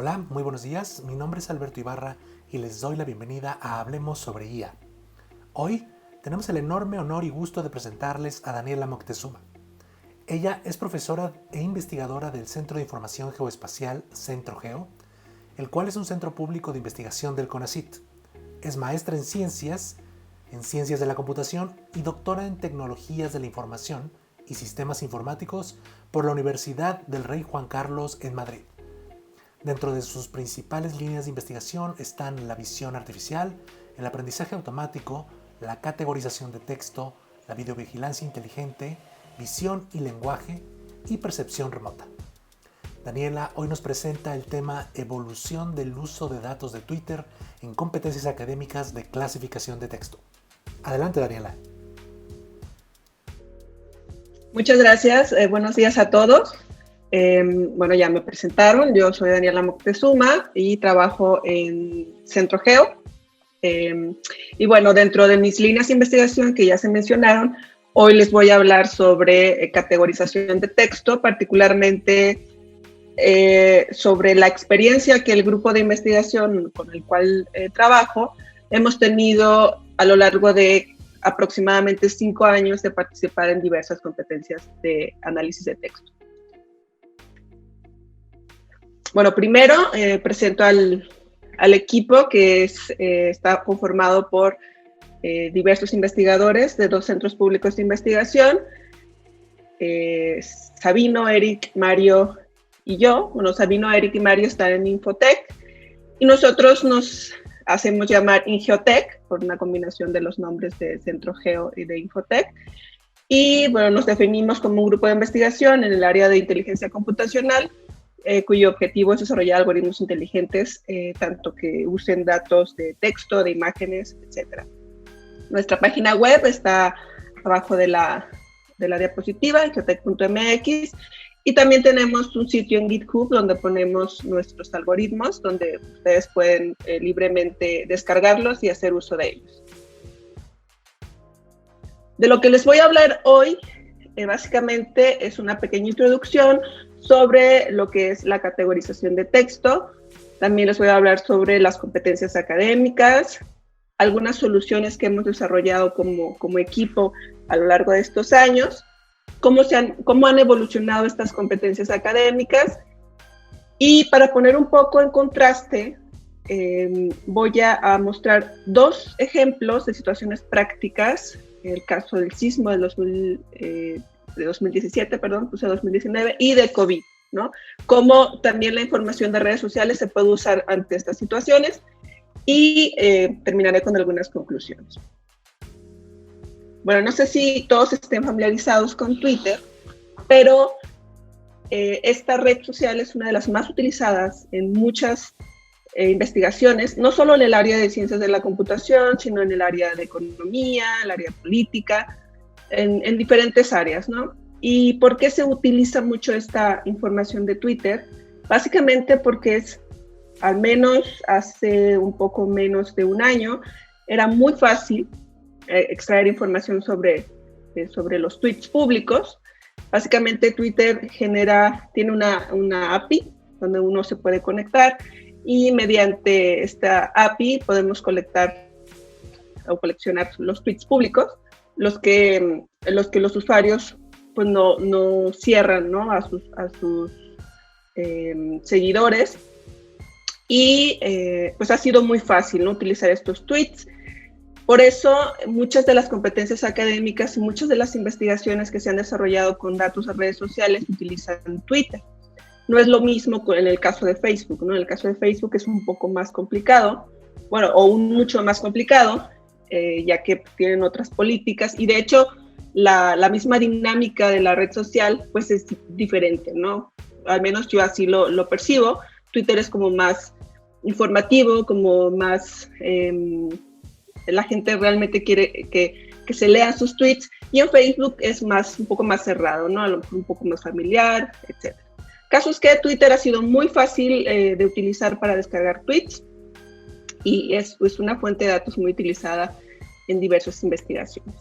Hola, muy buenos días. Mi nombre es Alberto Ibarra y les doy la bienvenida a Hablemos sobre IA. Hoy tenemos el enorme honor y gusto de presentarles a Daniela Moctezuma. Ella es profesora e investigadora del Centro de Información Geoespacial CentroGeo, el cual es un centro público de investigación del CONACYT. Es maestra en ciencias de la computación y doctora en tecnologías de la información y sistemas informáticos por la Universidad del Rey Juan Carlos en Madrid. Dentro de sus principales líneas de investigación están la visión artificial, el aprendizaje automático, la categorización de texto, la videovigilancia inteligente, visión y lenguaje y percepción remota. Daniela hoy nos presenta el tema evolución del uso de datos de Twitter en competencias académicas de clasificación de texto. Adelante, Daniela. Muchas gracias. Buenos días a todos. Bueno, ya me presentaron. Yo soy Daniela Moctezuma y trabajo en CentroGeo. Y bueno, dentro de mis líneas de investigación que ya se mencionaron, hoy les voy a hablar sobre categorización de texto, particularmente sobre la experiencia que el grupo de investigación con el cual trabajo hemos tenido a lo largo de aproximadamente 5 años de participar en diversas competencias de análisis de texto. Bueno, primero presento al equipo que está conformado por diversos investigadores de 2 centros públicos de investigación, Sabino, Eric, Mario y yo. Bueno, Sabino, Eric y Mario están en Infotech y nosotros nos hacemos llamar Ingeotech por una combinación de los nombres de CentroGeo y de Infotech. Y bueno, nos definimos como un grupo de investigación en el área de inteligencia computacional, cuyo objetivo es desarrollar algoritmos inteligentes, tanto que usen datos de texto, de imágenes, etc. Nuestra página web está abajo de la diapositiva, ingeotech.mx, y también tenemos un sitio en GitHub donde ponemos nuestros algoritmos, donde ustedes pueden libremente descargarlos y hacer uso de ellos. De lo que les voy a hablar hoy, básicamente es una pequeña introducción sobre lo que es la categorización de texto. También les voy a hablar sobre las competencias académicas, algunas soluciones que hemos desarrollado como equipo a lo largo de estos años, cómo han evolucionado estas competencias académicas. Y para poner un poco en contraste, voy a mostrar 2 ejemplos de situaciones prácticas. El caso del sismo de 2017, puse 2019, y de COVID, ¿no? Cómo también la información de redes sociales se puede usar ante estas situaciones, y terminaré con algunas conclusiones. Bueno, no sé si todos estén familiarizados con Twitter, pero esta red social es una de las más utilizadas en muchas investigaciones, no solo en el área de ciencias de la computación, sino en el área de economía, el área política, en diferentes áreas, ¿no? ¿Y por qué se utiliza mucho esta información de Twitter? Básicamente porque al menos hace un poco menos de un año, era muy fácil extraer información sobre los tweets públicos. Básicamente Twitter tiene una API donde uno se puede conectar, y mediante esta API podemos coleccionar los tweets públicos, los que los usuarios pues no cierran, ¿no? a sus seguidores, y pues ha sido muy fácil, ¿no? Utilizar estos tweets. Por eso muchas de las competencias académicas y muchas de las investigaciones que se han desarrollado con datos de redes sociales utilizan Twitter. No es lo mismo en el caso de Facebook, ¿no? En el caso de Facebook es un poco más complicado, mucho más complicado, ya que tienen otras políticas, y de hecho la misma dinámica de la red social pues es diferente, ¿no? Al menos yo así lo percibo. Twitter es como más informativo, como más la gente realmente quiere que se lean sus tweets, y en Facebook es un poco más cerrado, ¿no? A lo mejor un poco más familiar, etc. Caso es que Twitter ha sido muy fácil de utilizar para descargar tweets, y es una fuente de datos muy utilizada en diversas investigaciones.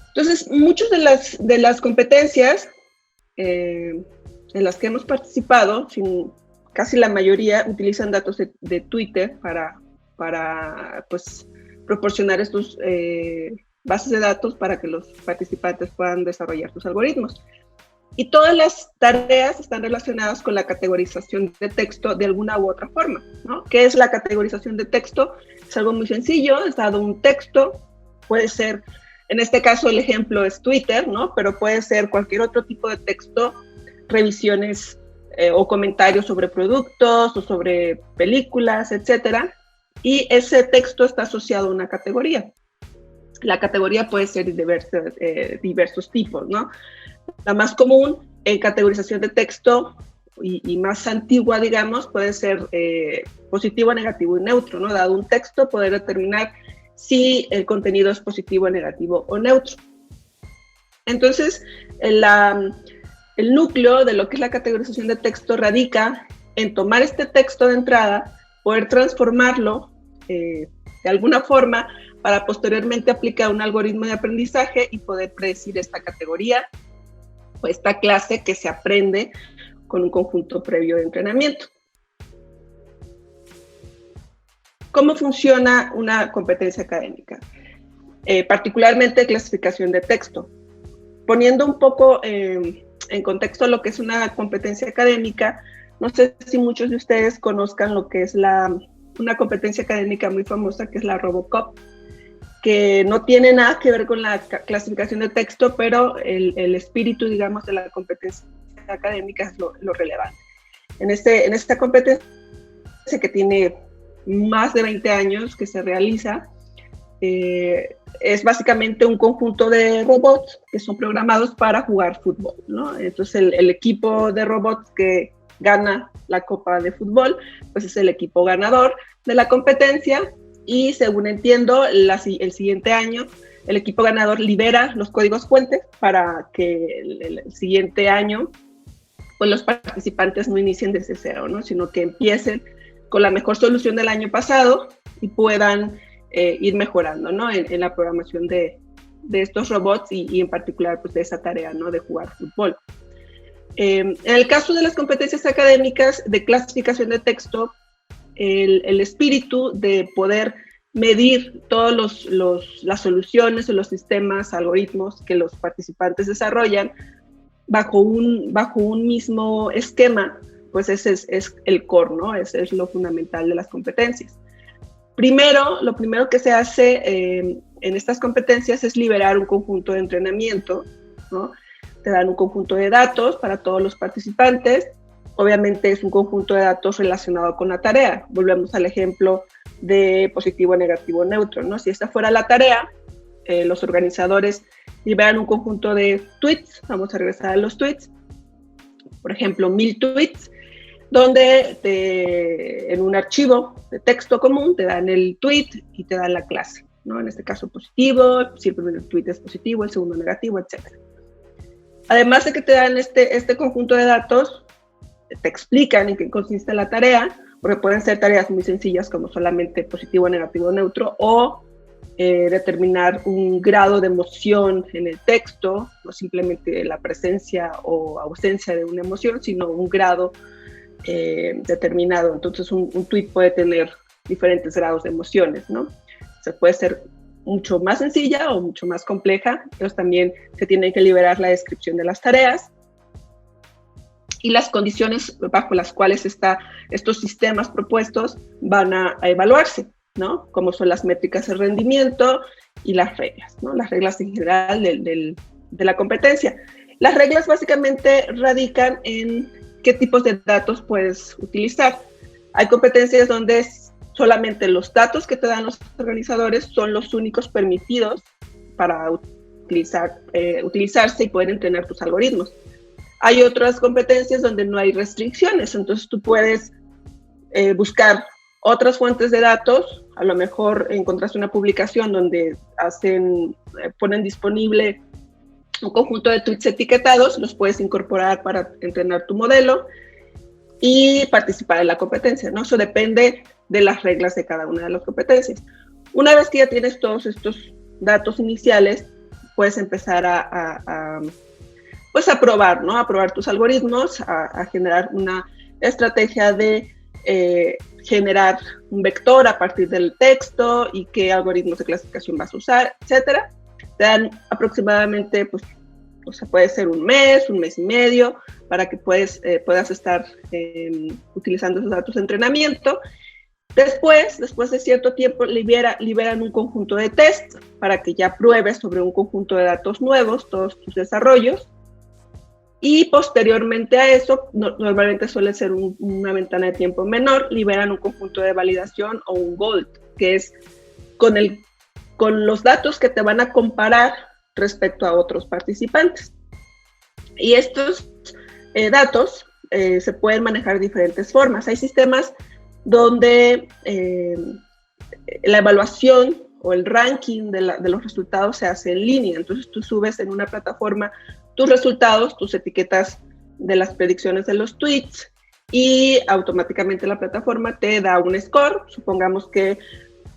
Entonces, muchas de las competencias en las que hemos participado, casi la mayoría utilizan datos de Twitter para pues, proporcionar estos bases de datos para que los participantes puedan desarrollar sus algoritmos. Y todas las tareas están relacionadas con la categorización de texto de alguna u otra forma, ¿no? ¿Qué es la categorización de texto? Es algo muy sencillo, es dado un texto, puede ser, en este caso el ejemplo es Twitter, ¿no? Pero puede ser cualquier otro tipo de texto, revisiones o comentarios sobre productos o sobre películas, etcétera. Y ese texto está asociado a una categoría. La categoría puede ser de diversos tipos, ¿no? La más común en categorización de texto y más antigua, digamos, puede ser positivo, negativo y neutro, ¿no? Dado un texto, poder determinar si el contenido es positivo, negativo o neutro. Entonces, el núcleo de lo que es la categorización de texto radica en tomar este texto de entrada, poder transformarlo de alguna forma para posteriormente aplicar un algoritmo de aprendizaje y poder predecir esta categoría o esta clase que se aprende con un conjunto previo de entrenamiento. ¿Cómo funciona una competencia académica? Particularmente clasificación de texto. Poniendo un poco en contexto lo que es una competencia académica, no sé si muchos de ustedes conozcan lo que es una competencia académica muy famosa, que es la Robocop, que no tiene nada que ver con la clasificación de texto, pero el espíritu, digamos, de la competencia académica es lo relevante. En esta competencia, que tiene más de 20 años que se realiza, es básicamente un conjunto de robots que son programados para jugar fútbol, ¿no? Entonces el equipo de robots que gana la Copa de Fútbol, pues es el equipo ganador de la competencia. Y según entiendo, el siguiente año el equipo ganador libera los códigos fuentes para que el siguiente año pues los participantes no inicien desde cero, ¿no? Sino que empiecen con la mejor solución del año pasado y puedan ir mejorando, ¿no? en la programación de estos robots y en particular pues, de esa tarea, ¿no? De jugar fútbol. En el caso de las competencias académicas de clasificación de texto, el espíritu de poder medir todas las soluciones o los sistemas, algoritmos que los participantes desarrollan bajo un mismo esquema, pues ese es el core, ¿no? Ese es lo fundamental de las competencias. Lo primero que se hace en estas competencias es liberar un conjunto de entrenamiento, ¿no? Te dan un conjunto de datos para todos los participantes. Obviamente es un conjunto de datos relacionado con la tarea. Volvemos al ejemplo de positivo, negativo, neutro, ¿no? Si esta fuera la tarea, los organizadores liberan un conjunto de tweets. Vamos a regresar a los tweets. Por ejemplo, 1000 tweets, donde en un archivo de texto común te dan el tweet y te dan la clase, ¿no? En este caso positivo, si el primer tweet es positivo, el segundo negativo, etc. Además de que te dan este conjunto de datos, te explican en qué consiste la tarea, porque pueden ser tareas muy sencillas como solamente positivo, negativo, neutro, o determinar un grado de emoción en el texto, no simplemente la presencia o ausencia de una emoción, sino un grado determinado. Entonces un tweet puede tener diferentes grados de emociones, ¿no? O sea, puede ser mucho más sencilla o mucho más compleja. Entonces también se tiene que liberar la descripción de las tareas y las condiciones bajo las cuales estos sistemas propuestos van a evaluarse, ¿no? Como son las métricas de rendimiento y las reglas, ¿no? Las reglas en general de la competencia. Las reglas básicamente radican en qué tipos de datos puedes utilizar. Hay competencias donde solamente los datos que te dan los organizadores son los únicos permitidos para utilizarse y poder entrenar tus algoritmos. Hay otras competencias donde no hay restricciones, entonces tú puedes buscar otras fuentes de datos. A lo mejor encontraste una publicación donde ponen disponible un conjunto de tweets etiquetados, los puedes incorporar para entrenar tu modelo y participar en la competencia, ¿no? Eso depende de las reglas de cada una de las competencias. Una vez que ya tienes todos estos datos iniciales, puedes empezar a probar, ¿no? A probar tus algoritmos, a generar una estrategia de generar un vector a partir del texto y qué algoritmos de clasificación vas a usar, etcétera. Te dan aproximadamente, pues, o sea, puede ser un mes y medio, para que puedas estar utilizando esos datos de entrenamiento. Después de cierto tiempo, liberan un conjunto de test para que ya pruebes sobre un conjunto de datos nuevos todos tus desarrollos. Y posteriormente a eso, normalmente suele ser una ventana de tiempo menor, liberan un conjunto de validación o un GOLD, que es con los datos que te van a comparar respecto a otros participantes. Y estos datos se pueden manejar de diferentes formas. Hay sistemas donde la evaluación o el ranking de los resultados se hace en línea. Entonces tú subes en una plataforma tus resultados, tus etiquetas de las predicciones de los tweets y automáticamente la plataforma te da un score. Supongamos que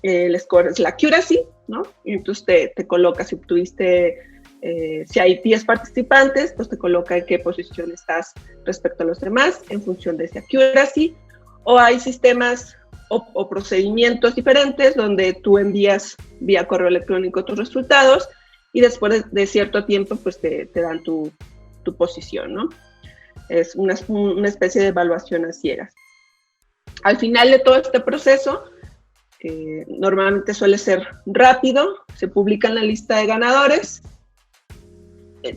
el score es la accuracy, ¿no? Y entonces te coloca, si obtuviste, si hay 10 participantes, pues te coloca en qué posición estás respecto a los demás en función de esa accuracy. O hay sistemas o procedimientos diferentes donde tú envías vía correo electrónico tus resultados y después de cierto tiempo pues te dan tu posición, ¿no? Es una especie de evaluación a ciegas. Al final de todo este proceso, normalmente suele ser rápido, se publica en la lista de ganadores.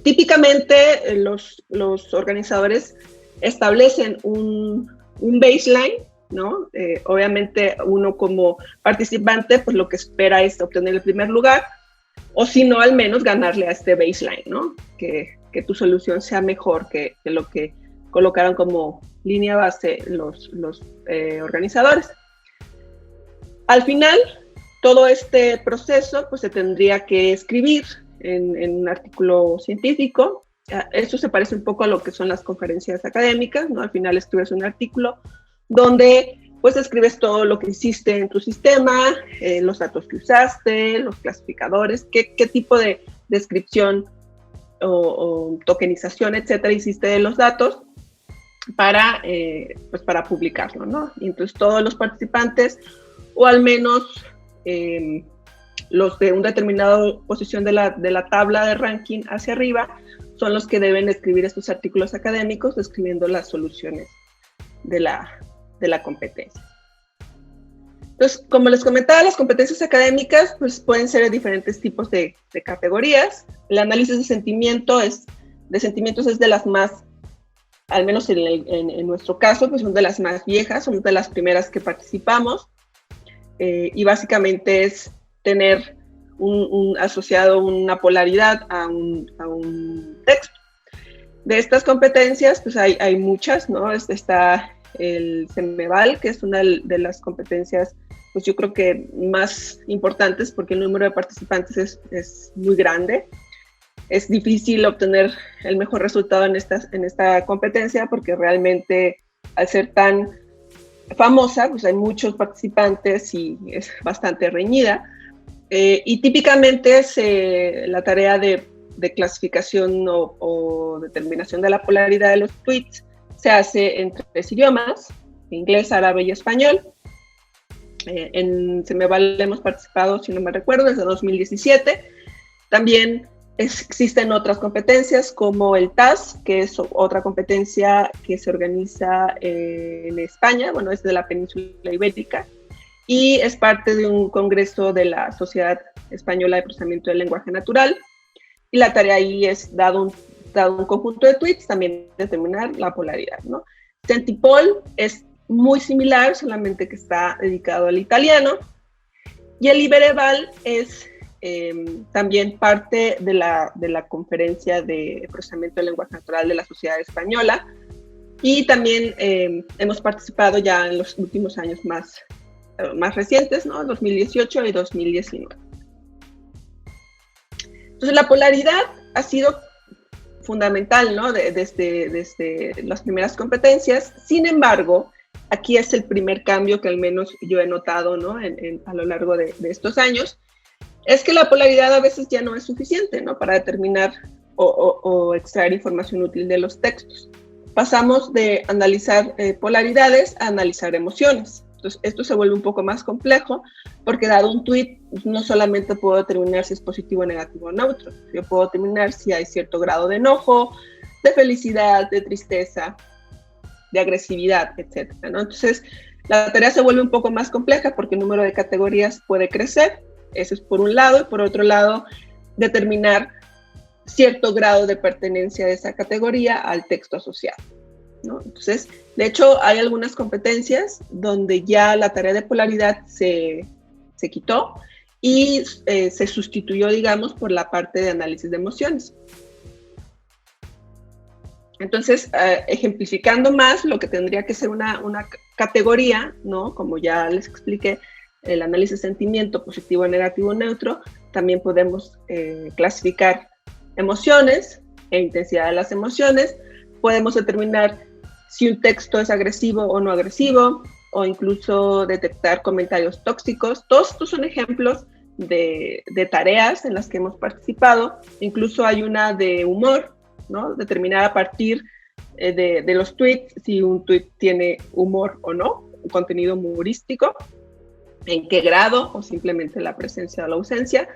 Típicamente los organizadores establecen un baseline, ¿no? Obviamente uno como participante pues lo que espera es obtener el primer lugar, o si no, al menos ganarle a este baseline, ¿no? Que tu solución sea mejor que lo que colocaron como línea base los organizadores. Al final, todo este proceso pues se tendría que escribir en un artículo científico. Esto se parece un poco a lo que son las conferencias académicas, ¿no? Al final escribes un artículo donde pues escribes todo lo que hiciste en tu sistema, los datos que usaste, los clasificadores, qué tipo de descripción o tokenización, etcétera, hiciste de los datos para publicarlo, ¿no? Y entonces todos los participantes, o al menos los de una determinada posición de la tabla de ranking hacia arriba, son los que deben escribir estos artículos académicos describiendo las soluciones de la competencia. Entonces, como les comentaba, las competencias académicas pues, pueden ser de diferentes tipos de categorías. El análisis de sentimientos es de las más, al menos en nuestro caso, pues son de las más viejas, son de las primeras que participamos. Y básicamente es tener asociado una polaridad a un texto. De estas competencias, pues hay muchas, ¿no? Está el CEMEVAL, que es una de las competencias, pues yo creo que más importantes porque el número de participantes es muy grande. Es difícil obtener el mejor resultado en esta competencia porque realmente al ser tan famosa, pues hay muchos participantes y es bastante reñida. Y típicamente la tarea de clasificación o determinación de la polaridad de los tweets se hace en 3 idiomas, inglés, árabe y español. En CEMEVAL hemos participado, si no me recuerdo, desde 2017. También existen otras competencias como el TAS, que es otra competencia que se organiza en España, bueno, es de la península ibérica, y es parte de un congreso de la Sociedad Española de Procesamiento del Lenguaje Natural. Y la tarea ahí es, dado un conjunto de tweets, también determinar la polaridad, ¿no? Sentipol es muy similar, solamente que está dedicado al italiano. Y el Ibereval es también parte de la conferencia de procesamiento del lenguaje natural de la Sociedad Española. Y también hemos participado ya en los últimos años más recientes, ¿no? 2018 y 2019. Entonces la polaridad ha sido fundamental, ¿no? Desde las primeras competencias. Sin embargo, aquí es el primer cambio que al menos yo he notado, ¿no? A lo largo de estos años, es que la polaridad a veces ya no es suficiente, ¿no? Para determinar o extraer información útil de los textos. pasamos de analizar polaridades a analizar emociones. Entonces, esto se vuelve un poco más complejo porque dado un tweet, no solamente puedo determinar si es positivo, negativo o neutro. Yo puedo determinar si hay cierto grado de enojo, de felicidad, de tristeza, de agresividad, etc., ¿no? Entonces, la tarea se vuelve un poco más compleja porque el número de categorías puede crecer. Eso es por un lado. Y por otro lado, determinar cierto grado de pertenencia de esa categoría al texto asociado, ¿no? Entonces, de hecho, hay algunas competencias donde ya la tarea de polaridad se quitó y se sustituyó, digamos, por la parte de análisis de emociones. Entonces, ejemplificando más lo que tendría que ser una categoría, ¿no? Como ya les expliqué, el análisis de sentimiento, positivo, negativo, neutro, también podemos clasificar emociones e intensidad de las emociones. Podemos determinar si un texto es agresivo o no agresivo, o incluso detectar comentarios tóxicos. Todos estos son ejemplos de tareas en las que hemos participado. Incluso hay una de humor, ¿no? Determinar a partir de los tweets si un tweet tiene humor o no, un contenido humorístico, en qué grado, o simplemente la presencia o la ausencia.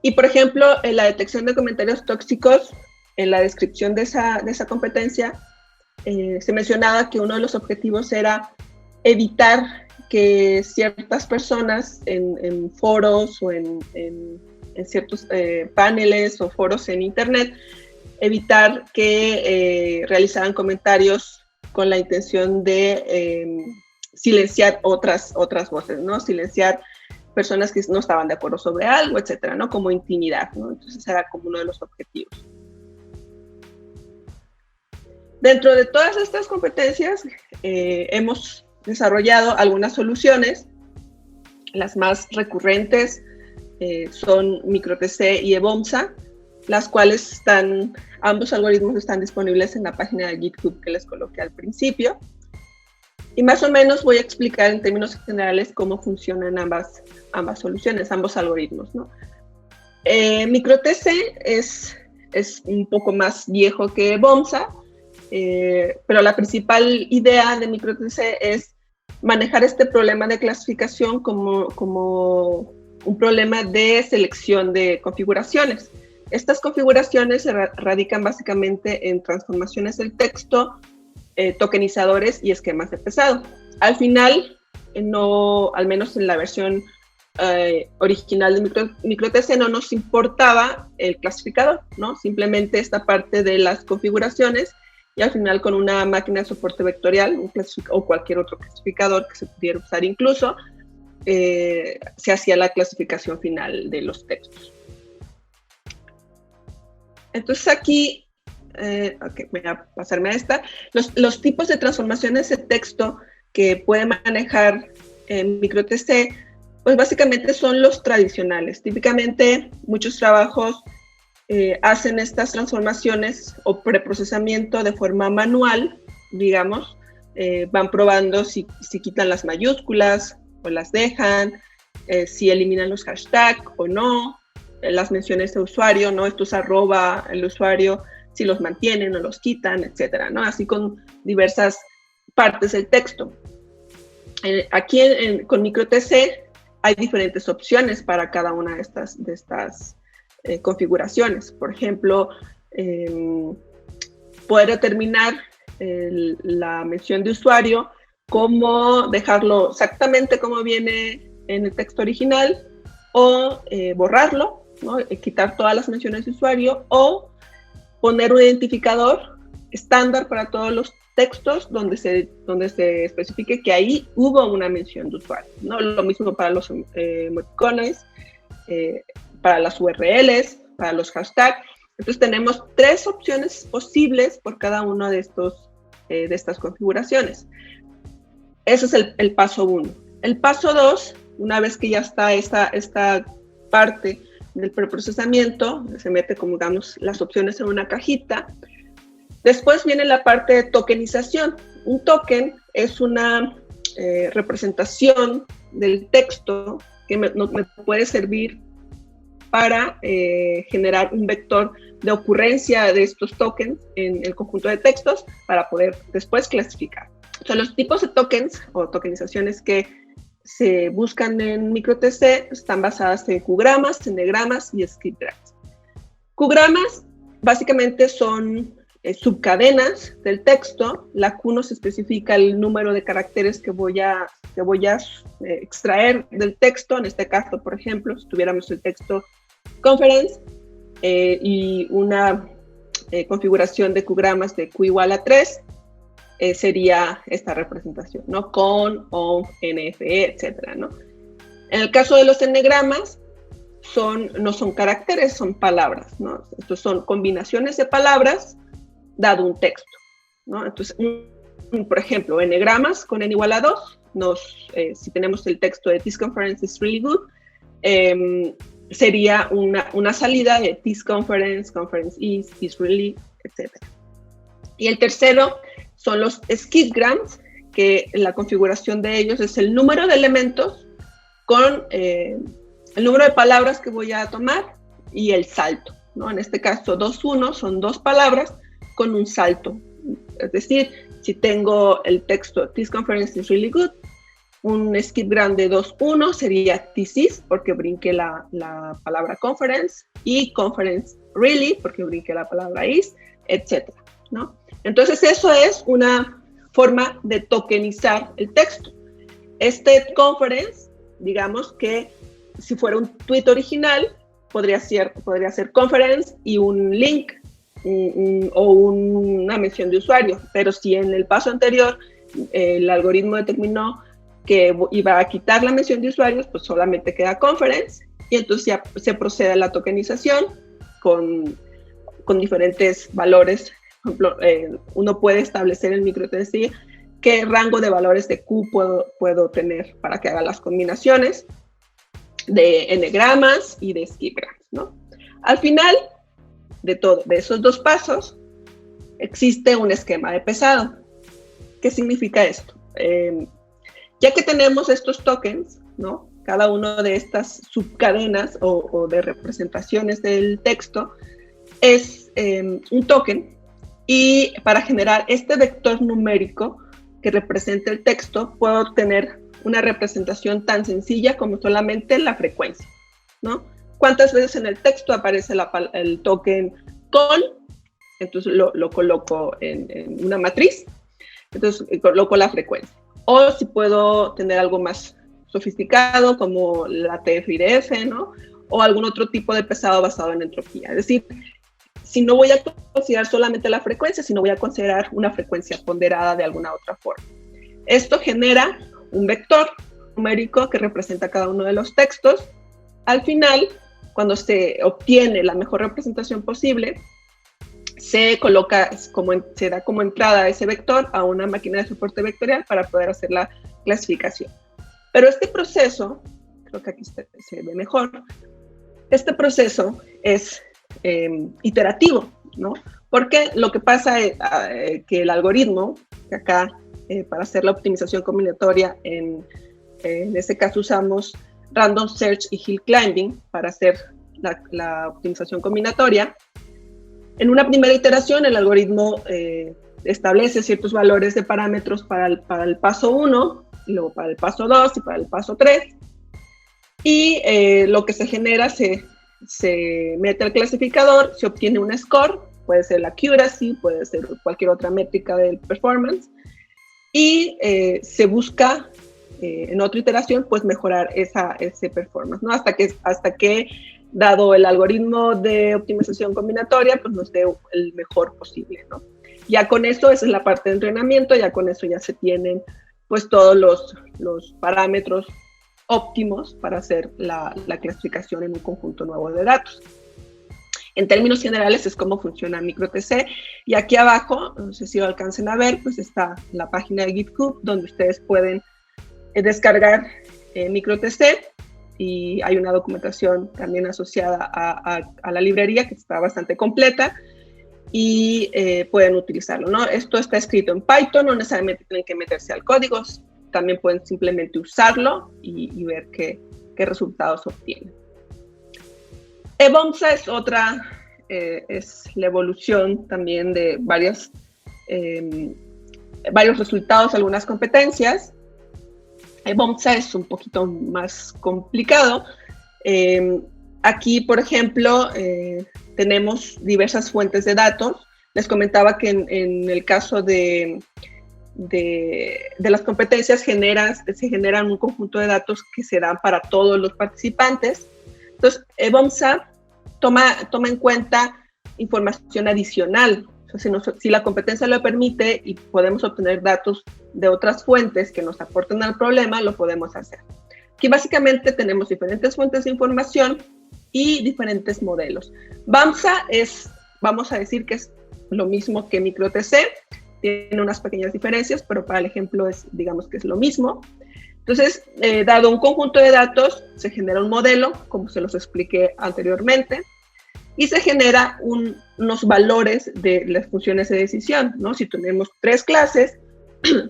Y, por ejemplo, en la detección de comentarios tóxicos, en la descripción de esa competencia, se mencionaba que uno de los objetivos era evitar que ciertas personas en foros o en ciertos paneles o foros en Internet, evitar que realizaran comentarios con la intención de silenciar otras voces, ¿no? Silenciar personas que no estaban de acuerdo sobre algo, etcétera, ¿no? Como intimidad, ¿no? Entonces era como uno de los objetivos. Dentro de todas estas competencias hemos desarrollado algunas soluciones. Las más recurrentes son MicroTC y eBOMSA, las cuales ambos algoritmos están disponibles en la página de GitHub que les coloqué al principio. Y más o menos voy a explicar en términos generales cómo funcionan ambas soluciones, ambos algoritmos, ¿no? MicroTC es un poco más viejo que eBOMSA, pero la principal idea de MicroTC es manejar este problema de clasificación como un problema de selección de configuraciones. Estas configuraciones se radican básicamente en transformaciones del texto, tokenizadores y esquemas de pesado. Al final, al menos en la versión original de MicroTC, no nos importaba el clasificador, ¿no? Simplemente esta parte de las configuraciones, y al final con una máquina de soporte vectorial o cualquier otro clasificador que se pudiera usar incluso, se hacía la clasificación final de los textos. Entonces aquí, voy a pasarme a esta. Los tipos de transformaciones de texto que puede manejar MicroTC, pues básicamente son los tradicionales. Típicamente muchos trabajos hacen estas transformaciones o preprocesamiento de forma manual, digamos, van probando si quitan las mayúsculas o las dejan, si eliminan los hashtags o no, las menciones de usuario, ¿no? Estos arroba el usuario, si los mantienen o los quitan, etcétera, ¿no? Así con diversas partes del texto. Aquí con MicroTC hay diferentes opciones para cada una de estas configuraciones. Por ejemplo, poder determinar la mención de usuario, cómo dejarlo exactamente como viene en el texto original, o borrarlo, ¿no? Quitar todas las menciones de usuario, o poner un identificador estándar para todos los textos donde se especifique que ahí hubo una mención de usuario, ¿no? Lo mismo para los emoticones, para las URLs, para los hashtags. Entonces tenemos 3 opciones posibles por cada uno de estas configuraciones. Ese es el paso 1. El paso 2, una vez que ya está esta parte del preprocesamiento, se mete, como digamos, las opciones en una cajita. Después viene la parte de tokenización. Un token es una representación del texto que me puede servir para generar un vector de ocurrencia de estos tokens en el conjunto de textos para poder después clasificar. O sea, los tipos de tokens o tokenizaciones que se buscan en MikroTC están basadas en Q-gramas, N-gramas y skip-grams. Q-gramas básicamente son subcadenas del texto. La Q nos especifica el número de caracteres que voy a extraer del texto. En este caso, por ejemplo, si tuviéramos el texto conference y una configuración de Q-gramas de Q igual a 3, sería esta representación, ¿no? Con, on, NFE, etcétera, ¿no? En el caso de los N-gramas, no son caracteres, son palabras, ¿no? Estos son combinaciones de palabras dado un texto, ¿no? Entonces, por ejemplo, N-gramas con N igual a 2, si tenemos el texto de This conference is really good, sería una salida de This conference is really, etc. Y el tercero son los skip-grams, que la configuración de ellos es el número de elementos con el número de palabras que voy a tomar y el salto, ¿no? En este caso, 2-1 son 2 palabras con un salto. Es decir, si tengo el texto This conference is really good, un skip-gram de 2-1 sería this is, porque brinqué la palabra conference, y conference really, porque brinqué la palabra is, etc., ¿no? Entonces, eso es una forma de tokenizar el texto. Este conference, digamos que si fuera un tweet original, podría ser conference y un link o una mención de usuario. Pero si en el paso anterior el algoritmo determinó que iba a quitar la mención de usuarios, pues solamente queda conference y entonces ya se procede a la tokenización con diferentes valores. Por ejemplo, uno puede establecer en MikroTC qué rango de valores de Q puedo tener para que haga las combinaciones de N-gramas y de skip-grams, ¿no? Al final de esos 2 pasos existe un esquema de pesado. ¿Qué significa esto? Ya que tenemos estos tokens, ¿no? Cada uno de estas subcadenas o de representaciones del texto es un token, y para generar este vector numérico que representa el texto, puedo obtener una representación tan sencilla como solamente la frecuencia, ¿no? ¿Cuántas veces en el texto aparece el token con? Entonces lo coloco en una matriz, entonces coloco la frecuencia. O si puedo tener algo más sofisticado como la TF-IDF, ¿no? O algún otro tipo de pesado basado en entropía. Es decir, si no voy a considerar solamente la frecuencia, sino voy a considerar una frecuencia ponderada de alguna otra forma. Esto genera un vector numérico que representa cada uno de los textos. Al final, cuando se obtiene la mejor representación posible, se da como entrada ese vector a una máquina de soporte vectorial para poder hacer la clasificación. Pero este proceso, creo que aquí se ve mejor, este proceso es iterativo, ¿no? Porque lo que pasa es que el algoritmo, que acá para hacer la optimización combinatoria, en este caso usamos Random Search y Hill Climbing para hacer la optimización combinatoria. En una primera iteración, el algoritmo establece ciertos valores de parámetros para el paso 1, y luego para el paso 2 y para el paso 3. Y lo que se genera se mete al clasificador, se obtiene un score, puede ser la accuracy, puede ser cualquier otra métrica del performance, y se busca en otra iteración pues mejorar ese performance, ¿no? Hasta que dado el algoritmo de optimización combinatoria, pues nos dé el mejor posible, ¿no? Ya con eso, esa es la parte de entrenamiento, ya con eso ya se tienen pues todos los parámetros óptimos para hacer la clasificación en un conjunto nuevo de datos. En términos generales es cómo funciona MikroTC, y aquí abajo, no sé si lo alcancen a ver, pues está la página de GitHub donde ustedes pueden descargar MikroTC, y hay una documentación también asociada a la librería que está bastante completa, y pueden utilizarlo, ¿no? Esto está escrito en Python, no necesariamente tienen que meterse al código, también pueden simplemente usarlo y ver qué resultados obtienen. EBOMSA es es la evolución también de varios resultados, algunas competencias. EBOMSA es un poquito más complicado. Aquí, por ejemplo, tenemos diversas fuentes de datos. Les comentaba que en el caso de las competencias se generan un conjunto de datos que se dan para todos los participantes. Entonces, EBOMSA toma en cuenta información adicional. O sea, si la competencia lo permite y podemos obtener datos de otras fuentes que nos aporten al problema, lo podemos hacer. Aquí básicamente tenemos diferentes fuentes de información y diferentes modelos. BAMSA vamos a decir que es lo mismo que MicroTC, tiene unas pequeñas diferencias, pero para el ejemplo digamos que es lo mismo. Entonces, dado un conjunto de datos, se genera un modelo, como se los expliqué anteriormente, y se genera unos valores de las funciones de decisión, ¿no? Si tenemos 3 clases,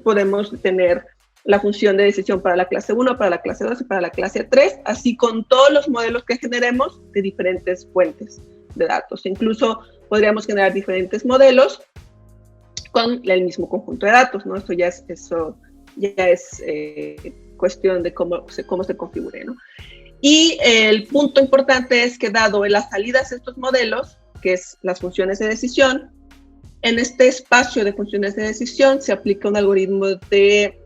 podemos tener la función de decisión para la clase 1, para la clase 2 y para la clase 3, así con todos los modelos que generemos de diferentes fuentes de datos. Incluso podríamos generar diferentes modelos con el mismo conjunto de datos, ¿no? Eso ya es cuestión de cómo se configure, ¿no? Y el punto importante es que dado las salidas de estos modelos, que es las funciones de decisión, en este espacio de funciones de decisión se aplica un algoritmo de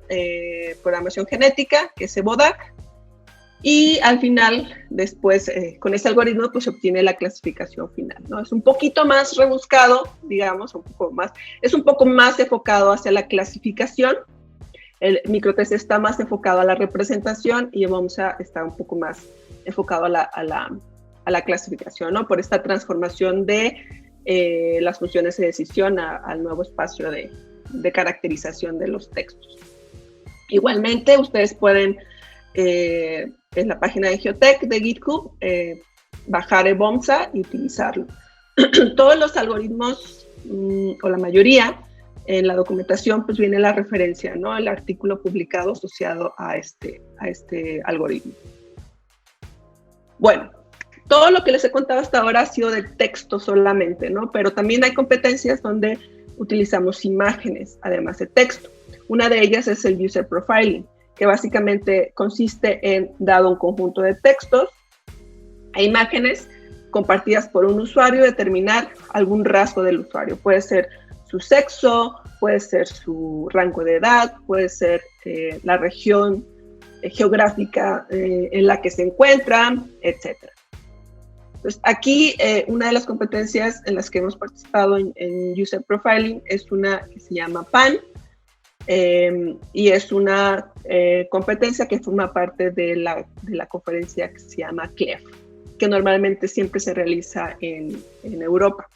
programación genética, que es EBODAC, y al final, después, con ese algoritmo, pues se obtiene la clasificación final, ¿no? Es un poquito más rebuscado, digamos, es un poco más enfocado hacia la clasificación. El MicroTC está más enfocado a la representación y EBOMSA está un poco más enfocado a la clasificación, ¿no? Por esta transformación de las funciones de decisión al nuevo espacio de caracterización de los textos. Igualmente, ustedes pueden, en la página de Geotech de GitHub, bajar EBOMSA y utilizarlo. Todos los algoritmos, o la mayoría, en la documentación pues viene la referencia, ¿no? El artículo publicado asociado a este algoritmo. Bueno, todo lo que les he contado hasta ahora ha sido de texto solamente, ¿no? Pero también hay competencias donde utilizamos imágenes, además de texto. Una de ellas es el User Profiling, que básicamente consiste en, dado un conjunto de textos e imágenes compartidas por un usuario, determinar algún rasgo del usuario. Puede ser su sexo, puede ser su rango de edad, puede ser la región geográfica en la que se encuentra, etc. Entonces, aquí una de las competencias en las que hemos participado en User Profiling es una que se llama PAN, y es una competencia que forma parte de la conferencia que se llama CLEF, que normalmente siempre se realiza en Europa.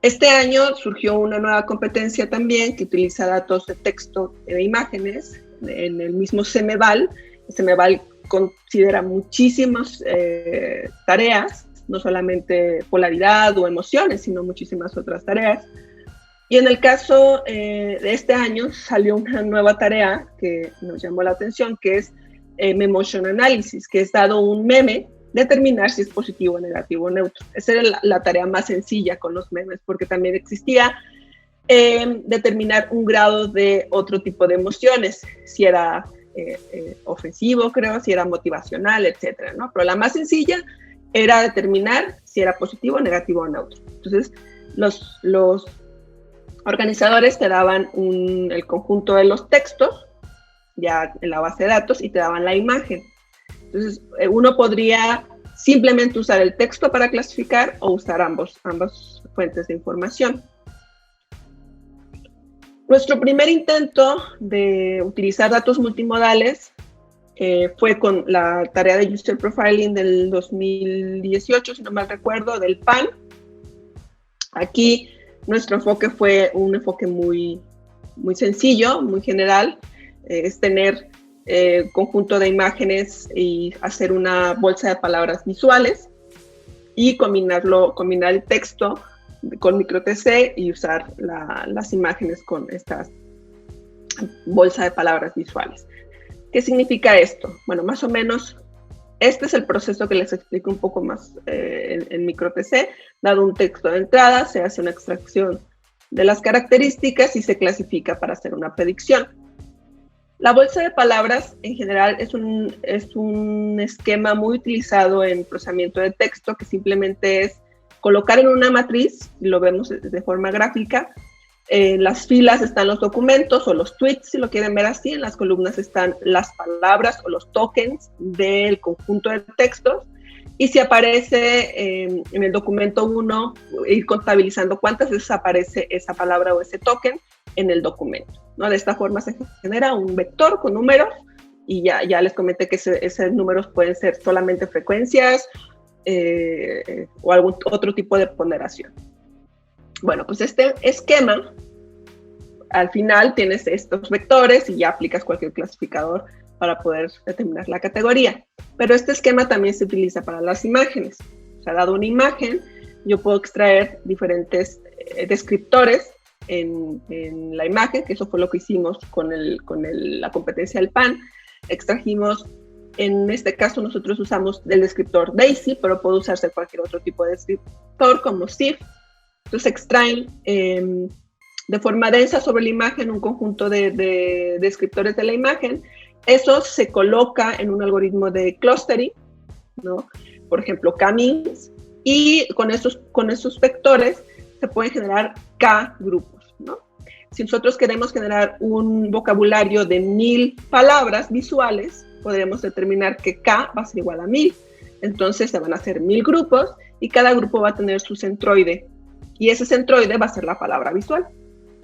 Este año surgió una nueva competencia también que utiliza datos de texto e de imágenes en el mismo CEMEVAL. El CEMEVAL considera muchísimas tareas, no solamente polaridad o emociones, sino muchísimas otras tareas. Y en el caso de este año salió una nueva tarea que nos llamó la atención, que es Memotion Analysis, que es dado un meme, determinar si es positivo, negativo o neutro. Esa era la tarea más sencilla con los memes, porque también existía determinar un grado de otro tipo de emociones, si era ofensivo, creo, si era motivacional, etcétera, ¿no? Pero la más sencilla era determinar si era positivo, negativo o neutro. Entonces, los organizadores te daban el conjunto de los textos, ya en la base de datos, y te daban la imagen. Entonces, uno podría simplemente usar el texto para clasificar o usar ambas fuentes de información. Nuestro primer intento de utilizar datos multimodales fue con la tarea de User Profiling del 2018, si no mal recuerdo, del PAN. Aquí nuestro enfoque fue un enfoque muy, muy sencillo, muy general. Es tener conjunto de imágenes y hacer una bolsa de palabras visuales y combinar el texto con MicroTC y usar las imágenes con esta bolsa de palabras visuales. ¿Qué significa esto? Bueno, más o menos Este es el proceso que les explico un poco más en MicroTC. Dado un texto de entrada, se hace una extracción de las características y se clasifica para hacer una predicción. La bolsa de palabras en general es un esquema muy utilizado en procesamiento de texto, que simplemente es colocar en una matriz, y lo vemos de forma gráfica. En las filas están los documentos o los tweets, si lo quieren ver así. En las columnas están las palabras o los tokens del conjunto de textos. Y si aparece en el documento 1, ir contabilizando cuántas veces aparece esa palabra o ese token en el documento, ¿no? De esta forma se genera un vector con números, y ya les comenté que esos números pueden ser solamente frecuencias o algún otro tipo de ponderación. Bueno, pues este esquema, al final tienes estos vectores y ya aplicas cualquier clasificador para poder determinar la categoría. Pero este esquema también se utiliza para las imágenes. O sea, dado una imagen, yo puedo extraer diferentes descriptores en la imagen, que eso fue lo que hicimos con la competencia del PAN. Extrajimos, en este caso nosotros usamos el descriptor DAISY, pero puede usarse cualquier otro tipo de descriptor como SIF. Entonces extraen de forma densa sobre la imagen un conjunto de descriptores de la imagen. Eso se coloca en un algoritmo de clustering, ¿no? Por ejemplo, K-means, y con esos vectores se pueden generar K-grupos, ¿no? Si nosotros queremos generar un vocabulario de 1000 palabras visuales, podremos determinar que K va a ser igual a 1000. Entonces se van a hacer 1000 grupos y cada grupo va a tener su centroide. Y ese centroide va a ser la palabra visual,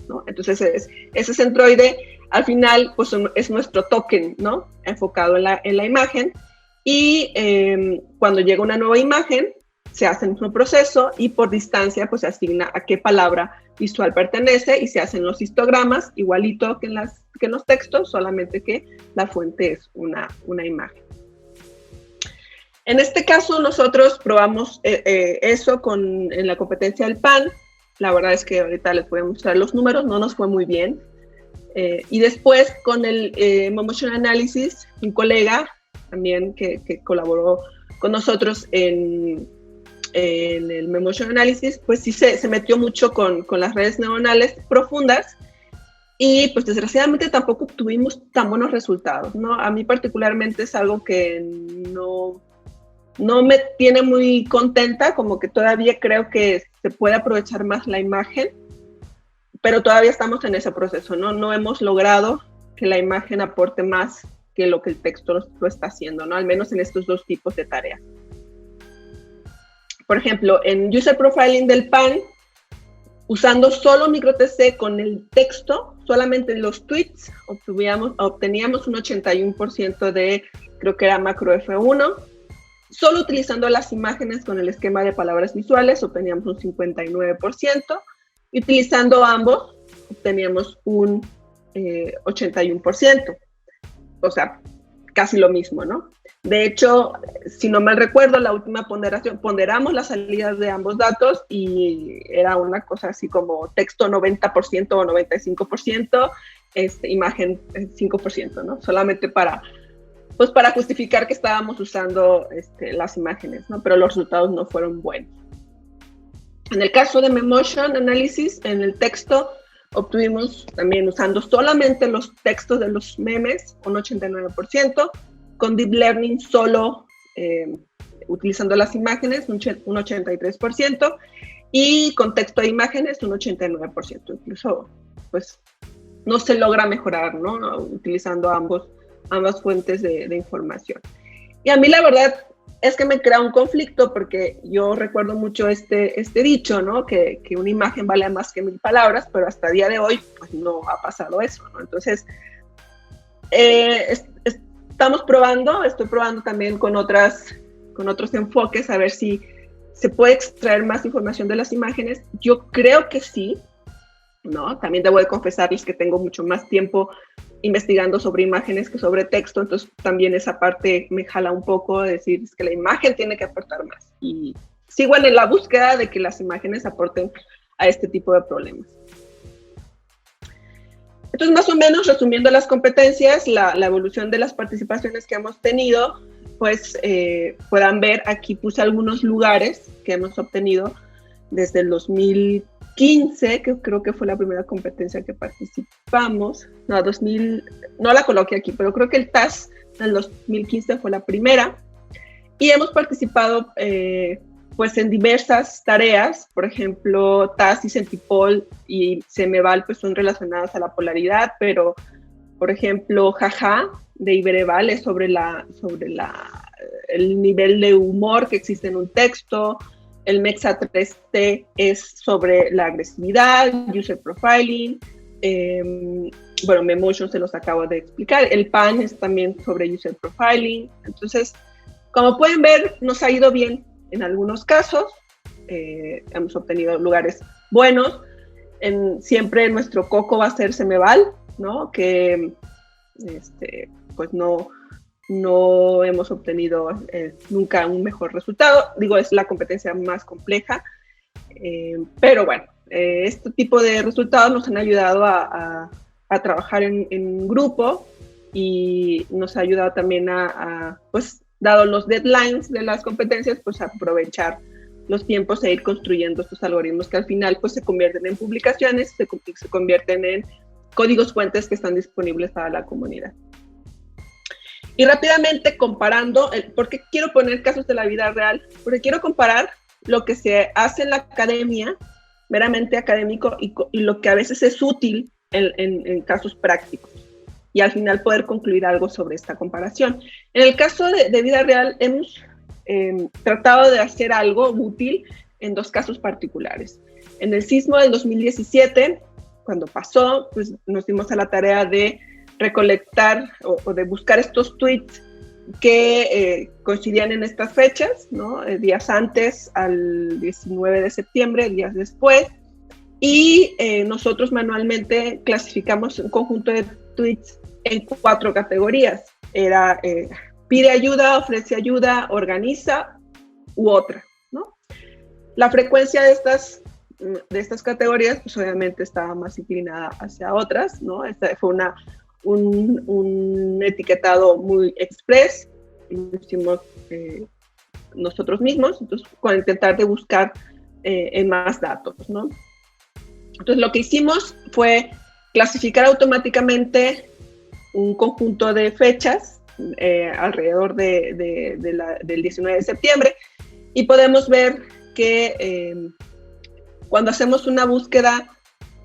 ¿no? Entonces ese centroide al final pues es nuestro token, ¿no? Enfocado en la imagen, y cuando llega una nueva imagen se hace el mismo proceso y por distancia pues se asigna a qué palabra visual pertenece y se hacen los histogramas igualito que en los textos, solamente que la fuente es una imagen. En este caso nosotros probamos eso en la competencia del PAN. La verdad es que ahorita les voy a mostrar los números, no nos fue muy bien. Y después con el Memotion Analysis, un colega también que colaboró con nosotros en el Memotion Analysis, pues sí se metió mucho con las redes neuronales profundas, y pues desgraciadamente tampoco obtuvimos tan buenos resultados, ¿no? A mí particularmente es algo que no me tiene muy contenta, como que todavía creo que se puede aprovechar más la imagen, pero todavía estamos en ese proceso, ¿no? No hemos logrado que la imagen aporte más que lo que el texto lo está haciendo, ¿no? Al menos en estos dos tipos de tareas. Por ejemplo, en User Profiling del PAN, usando solo MicroTC con el texto, solamente en los tweets, obteníamos un 81% de, creo que era macro F1. Solo utilizando las imágenes con el esquema de palabras visuales, obteníamos un 59%. Y utilizando ambos, obteníamos un 81%. O sea, casi lo mismo, ¿no? De hecho, si no mal recuerdo, la última ponderación, ponderamos las salidas de ambos datos y era una cosa así como texto 90% o 95%, imagen 5%, ¿no? Solamente para justificar que estábamos usando las imágenes, ¿no? Pero los resultados no fueron buenos. En el caso de Memotion Analysis, en el texto, obtuvimos también usando solamente los textos de los memes, un 89%, con Deep Learning solo utilizando las imágenes, un 83%, y con texto de imágenes, un 89%. Incluso, pues, no se logra mejorar, ¿no? Utilizando ambas fuentes de información. Y a mí la verdad es que me crea un conflicto, porque yo recuerdo mucho este dicho, ¿no? Que una imagen vale más que 1000 palabras, pero hasta el día de hoy pues no ha pasado eso, ¿no? Entonces, estoy probando también con otros enfoques, a ver si se puede extraer más información de las imágenes. Yo creo que sí, ¿no? También debo de confesarles que tengo mucho más tiempo investigando sobre imágenes que sobre texto, entonces también esa parte me jala un poco de decir es que la imagen tiene que aportar más, y sigo en la búsqueda de que las imágenes aporten a este tipo de problemas. Entonces, más o menos, resumiendo las competencias, la evolución de las participaciones que hemos tenido, pues puedan ver, aquí puse algunos lugares que hemos obtenido desde el 2015, que creo que fue la primera competencia que participamos. No, no la coloqué aquí, pero creo que el TAS del 2015 fue la primera. Y hemos participado pues en diversas tareas, por ejemplo, TAS y Centipol y Cemeval pues son relacionadas a la polaridad, pero por ejemplo, Jaja de Ibereval es sobre el nivel de humor que existe en un texto. El Mexa 3T es sobre la agresividad, user profiling. Bueno, Memotion se los acabo de explicar. El PAN es también sobre user profiling. Entonces, como pueden ver, nos ha ido bien en algunos casos. Hemos obtenido lugares buenos. Siempre nuestro coco va a ser Cemeval, ¿no? Que pues no hemos obtenido nunca un mejor resultado. Digo, es la competencia más compleja, pero bueno, este tipo de resultados nos han ayudado a trabajar en grupo y nos ha ayudado también pues, dado los deadlines de las competencias, pues a aprovechar los tiempos e ir construyendo estos algoritmos que al final pues se convierten en publicaciones, se convierten en códigos fuentes que están disponibles para la comunidad. Y rápidamente comparando, ¿por qué quiero poner casos de la vida real? Porque quiero comparar lo que se hace en la academia, meramente académico, y lo que a veces es útil en casos prácticos. Y al final poder concluir algo sobre esta comparación. En el caso de vida real, hemos tratado de hacer algo útil en dos casos particulares. En el sismo del 2017, cuando pasó, pues nos dimos a la tarea de recolectar o de buscar estos tweets que coincidían en estas fechas, ¿no? Días antes al 19 de septiembre, días después, y nosotros manualmente clasificamos un conjunto de tweets en 4 categorías. Era pide ayuda, ofrece ayuda, organiza u otra, ¿no? La frecuencia de estas categorías, pues obviamente estaba más inclinada hacia otras, ¿no? Esta fue un etiquetado muy express, lo hicimos nosotros mismos, entonces con intentar de buscar en más datos, ¿no? Entonces lo que hicimos fue clasificar automáticamente un conjunto de fechas alrededor del 19 de septiembre y podemos ver que cuando hacemos una búsqueda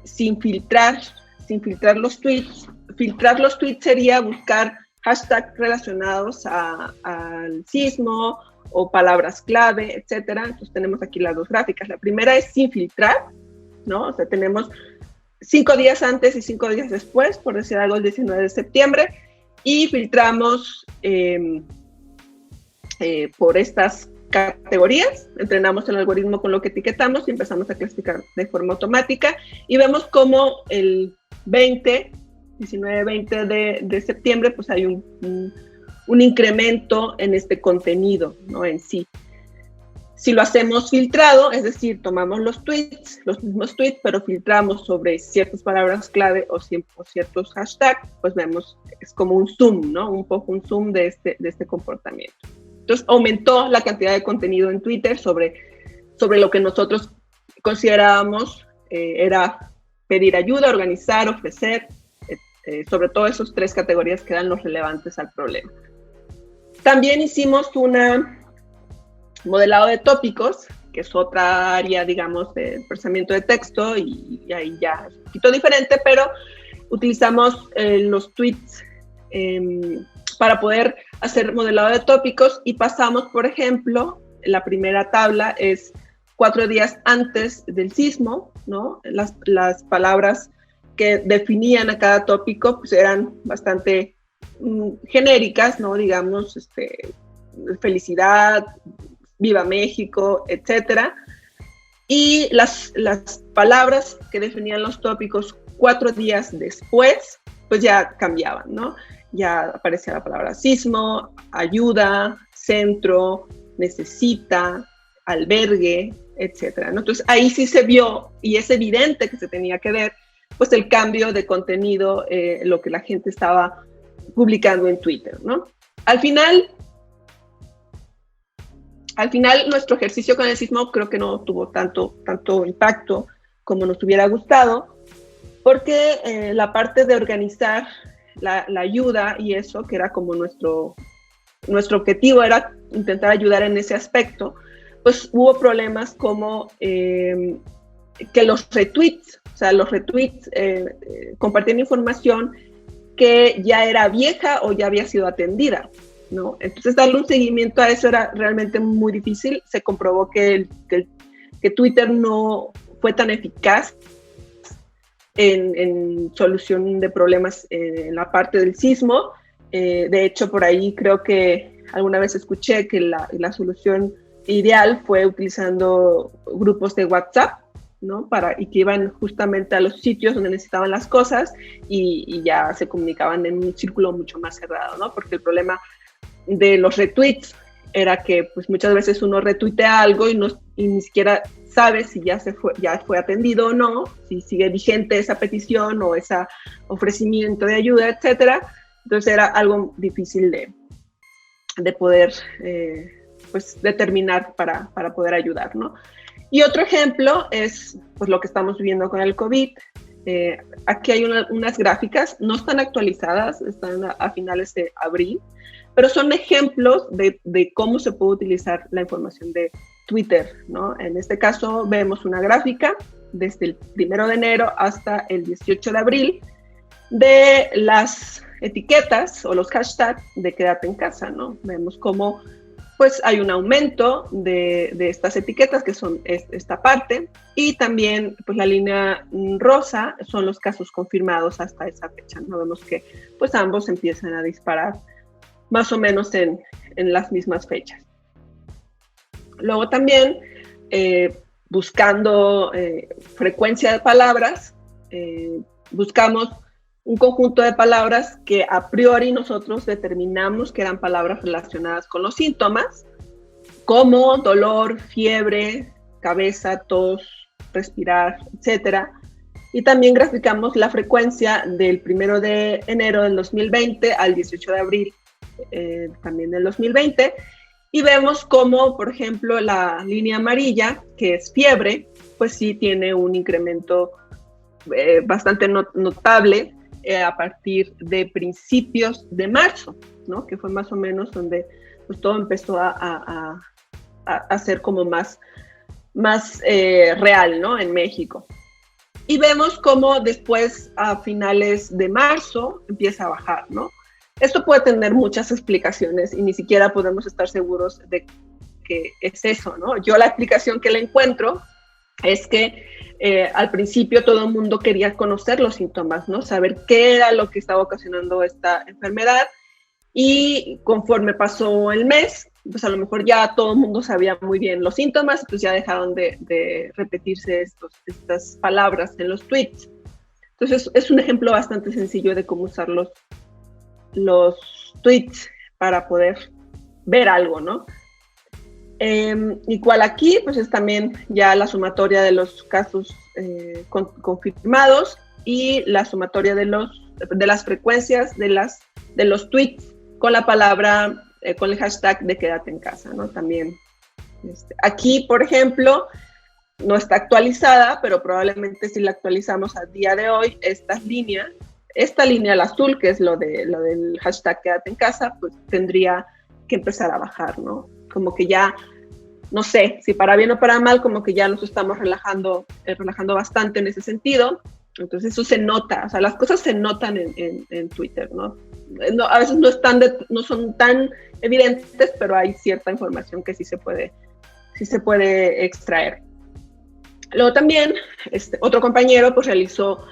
sin filtrar los tweets, filtrar los tweets sería buscar hashtags relacionados al sismo o palabras clave, etcétera. Entonces tenemos aquí las dos gráficas. La primera es sin filtrar, ¿no? O sea, tenemos 5 días antes y 5 días después, por decir algo, el 19 de septiembre, y filtramos por estas categorías, entrenamos el algoritmo con lo que etiquetamos y empezamos a clasificar de forma automática y vemos cómo el 19-20 de septiembre, pues hay un incremento en este contenido, ¿no? En sí. Si lo hacemos filtrado, es decir, tomamos los mismos tweets, pero filtramos sobre ciertas palabras clave o ciertos hashtags, pues vemos, es como un zoom, ¿no? Un poco un zoom de este comportamiento. Entonces, aumentó la cantidad de contenido en Twitter sobre lo que nosotros considerábamos era pedir ayuda, organizar, ofrecer, sobre todo esas 3 categorías que eran los relevantes al problema. También hicimos modelado de tópicos, que es otra área, digamos, de procesamiento de texto, y ahí ya es un poquito diferente, pero utilizamos los tweets para poder hacer modelado de tópicos y pasamos, por ejemplo, la primera tabla es 4 días antes del sismo, ¿no? Las palabras que definían a cada tópico pues eran bastante genéricas, ¿no? Digamos, felicidad, viva México, etcétera. Y las palabras que definían los tópicos 4 días después, pues ya cambiaban, ¿no? Ya aparecía la palabra sismo, ayuda, centro, necesita, albergue, etcétera, ¿no? Entonces ahí sí se vio, y es evidente que se tenía que ver, pues el cambio de contenido, lo que la gente estaba publicando en Twitter, ¿no? Al final, Al final, nuestro ejercicio con el sismo creo que no tuvo tanto impacto como nos hubiera gustado, porque la parte de organizar la ayuda y eso, que era como nuestro objetivo, era intentar ayudar en ese aspecto, pues hubo problemas como que los retweets, o sea, los retweets compartían información que ya era vieja o ya había sido atendida, ¿no? Entonces, darle un seguimiento a eso era realmente muy difícil. Se comprobó que Twitter no fue tan eficaz en solución de problemas en la parte del sismo. De hecho, por ahí creo que alguna vez escuché que la solución ideal fue utilizando grupos de WhatsApp, ¿no? Y que iban justamente a los sitios donde necesitaban las cosas y ya se comunicaban en un círculo mucho más cerrado, ¿no? Porque el problema de los retweets era que pues muchas veces uno retuitea algo y ni siquiera sabe si ya fue atendido o no, si sigue vigente esa petición o ese ofrecimiento de ayuda, etcétera. Entonces era algo difícil de poder pues determinar para poder ayudar, ¿no? Y otro ejemplo es pues, lo que estamos viviendo con el COVID. Aquí hay unas gráficas, no están actualizadas, están a finales de abril, pero son ejemplos de cómo se puede utilizar la información de Twitter, ¿no? En este caso vemos una gráfica desde el 1 de enero hasta el 18 de abril de las etiquetas o los hashtags de quédate en casa, ¿no? Vemos cómo pues hay un aumento de estas etiquetas, que son esta parte, y también pues la línea rosa son los casos confirmados hasta esa fecha, ¿no? Vemos que pues ambos empiezan a disparar más o menos en las mismas fechas. Luego también, buscando frecuencia de palabras, buscamos un conjunto de palabras que a priori nosotros determinamos que eran palabras relacionadas con los síntomas, como dolor, fiebre, cabeza, tos, respirar, etc. Y también graficamos la frecuencia del 1 de enero del 2020 al 18 de abril también del 2020. Y vemos cómo, por ejemplo, la línea amarilla, que es fiebre, pues sí tiene un incremento bastante notable a partir de principios de marzo, ¿no? Que fue más o menos donde pues, todo empezó a ser como más real, ¿no? En México. Y vemos cómo después, a finales de marzo, empieza a bajar, ¿no? Esto puede tener muchas explicaciones y ni siquiera podemos estar seguros de que es eso, ¿no? Yo la explicación que le encuentro es que al principio todo el mundo quería conocer los síntomas, ¿no? Saber qué era lo que estaba ocasionando esta enfermedad, y conforme pasó el mes, pues a lo mejor ya todo el mundo sabía muy bien los síntomas, pues ya dejaron de repetirse estas palabras en los tweets. Entonces es un ejemplo bastante sencillo de cómo usar los tweets para poder ver algo, ¿no? Igual aquí, pues es también ya la sumatoria de los casos confirmados y la sumatoria de las frecuencias de los tweets con la palabra, con el hashtag de quédate en casa, ¿no? También aquí, por ejemplo, no está actualizada, pero probablemente si la actualizamos al día de hoy, esta línea al azul, que es lo del hashtag quédate en casa, pues tendría que empezar a bajar, ¿no? Como que ya, no sé, si para bien o para mal, como que ya nos estamos relajando bastante en ese sentido. Entonces eso se nota, o sea, las cosas se notan en Twitter, ¿no? A veces no son tan evidentes, pero hay cierta información que sí se puede extraer. Luego también, otro compañero pues realizó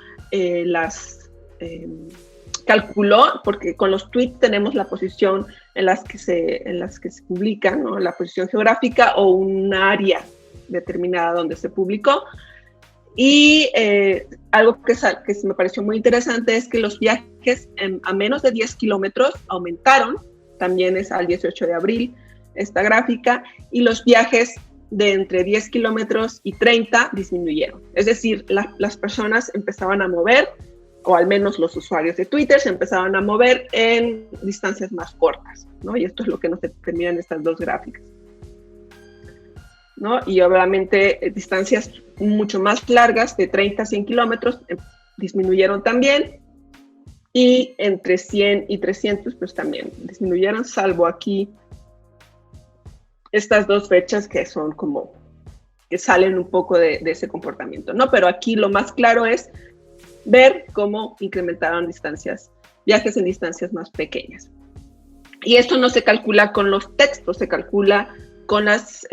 calculó, porque con los tweets tenemos la posición en las que se publican, ¿no? La posición geográfica o un área determinada donde se publicó. Y algo que me pareció muy interesante es que los viajes a menos de 10 kilómetros aumentaron, también es al 18 de abril esta gráfica, y los viajes de entre 10 kilómetros y 30 disminuyeron. Es decir, las personas empezaban a mover, o al menos los usuarios de Twitter se empezaban a mover en distancias más cortas, ¿no? Y esto es lo que nos determinan estas dos gráficas. ¿no? Y obviamente distancias mucho más largas, de 30 a 100 kilómetros, disminuyeron también. Y entre 100 y 300, pues también disminuyeron, salvo aquí estas dos fechas que son como que salen un poco de ese comportamiento, ¿no? Pero aquí lo más claro es ver cómo incrementaron viajes en distancias más pequeñas. Y esto no se calcula con los textos, se calcula con las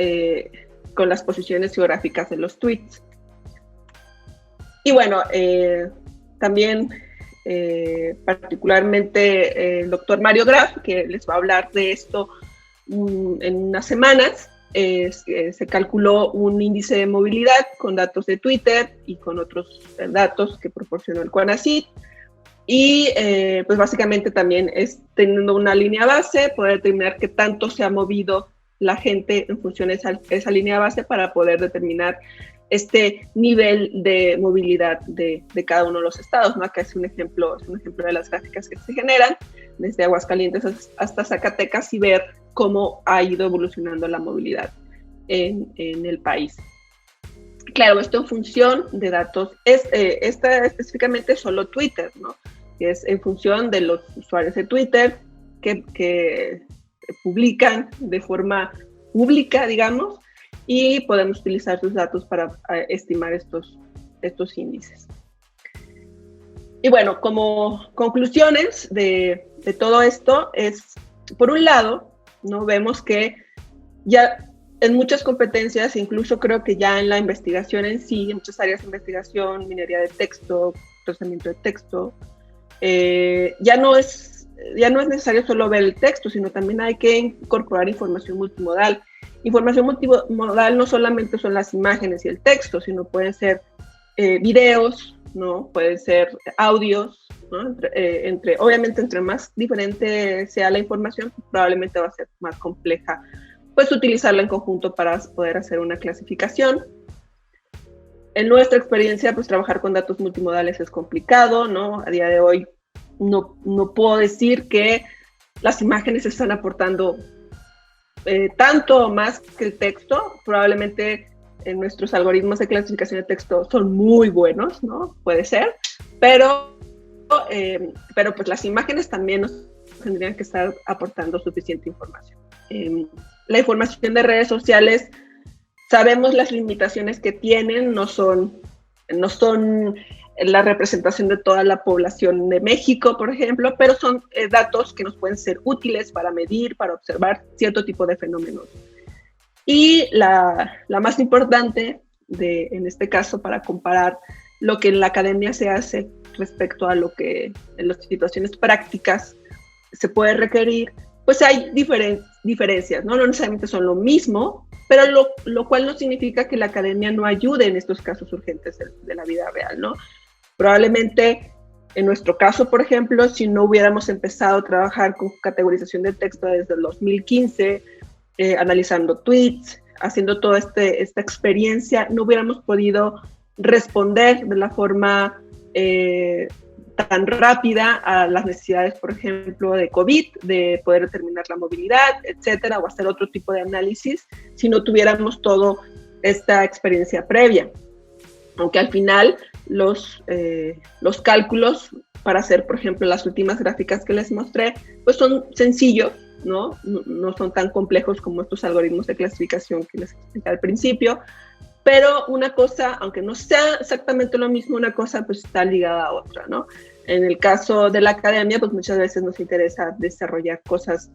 posiciones geográficas de los tweets. Y bueno, también particularmente el doctor Mario Graf, que les va a hablar de esto en unas semanas, se calculó un índice de movilidad con datos de Twitter y con otros datos que proporcionó el CONACYT. Y pues básicamente también es teniendo una línea base, poder determinar qué tanto se ha movido la gente en función de esa línea base para poder determinar este nivel de movilidad de cada uno de los estados, ¿no? Acá es un ejemplo de las gráficas que se generan desde Aguascalientes hasta Zacatecas y ver cómo ha ido evolucionando la movilidad en el país. Claro, esto en función de datos, esta específicamente solo Twitter, ¿no? Es en función de los usuarios de Twitter que publican de forma pública, digamos, y podemos utilizar sus datos para estimar estos índices. Y bueno, como conclusiones de todo esto es, por un lado, ¿no? Vemos que ya en muchas competencias, incluso creo que ya en la investigación en sí, en muchas áreas de investigación, minería de texto, procesamiento de texto, ya no es necesario solo ver el texto, sino también hay que incorporar información multimodal. Información multimodal no solamente son las imágenes y el texto, sino pueden ser videos, ¿no? Pueden ser audios, ¿no? Obviamente, entre más diferente sea la información, probablemente va a ser más compleja, pues utilizarla en conjunto para poder hacer una clasificación. En nuestra experiencia, pues trabajar con datos multimodales es complicado, ¿no? A día de hoy no puedo decir que las imágenes están aportando tanto o más que el texto. Probablemente nuestros algoritmos de clasificación de texto son muy buenos, ¿no? Puede ser, pero pues las imágenes también nos tendrían que estar aportando suficiente información. La información de redes sociales, sabemos las limitaciones que tienen, no son la representación de toda la población de México, por ejemplo, pero son datos que nos pueden ser útiles para medir, para observar cierto tipo de fenómenos. Y la más importante, en este caso, para comparar lo que en la academia se hace respecto a lo que en las situaciones prácticas se puede requerir, pues hay diferencias, ¿no? No necesariamente son lo mismo, pero lo cual no significa que la academia no ayude en estos casos urgentes de la vida real, ¿no? Probablemente, en nuestro caso, por ejemplo, si no hubiéramos empezado a trabajar con categorización de texto desde el 2015, analizando tweets, haciendo toda esta experiencia, no hubiéramos podido responder de la forma tan rápida a las necesidades, por ejemplo, de COVID, de poder determinar la movilidad, etcétera, o hacer otro tipo de análisis, si no tuviéramos toda esta experiencia previa. Aunque al final los cálculos para hacer, por ejemplo, las últimas gráficas que les mostré, pues son sencillos, ¿no? No son tan complejos como estos algoritmos de clasificación que les expliqué al principio, pero una cosa, aunque no sea exactamente lo mismo, una cosa pues está ligada a otra, ¿no? En el caso de la academia, pues muchas veces nos interesa desarrollar cosas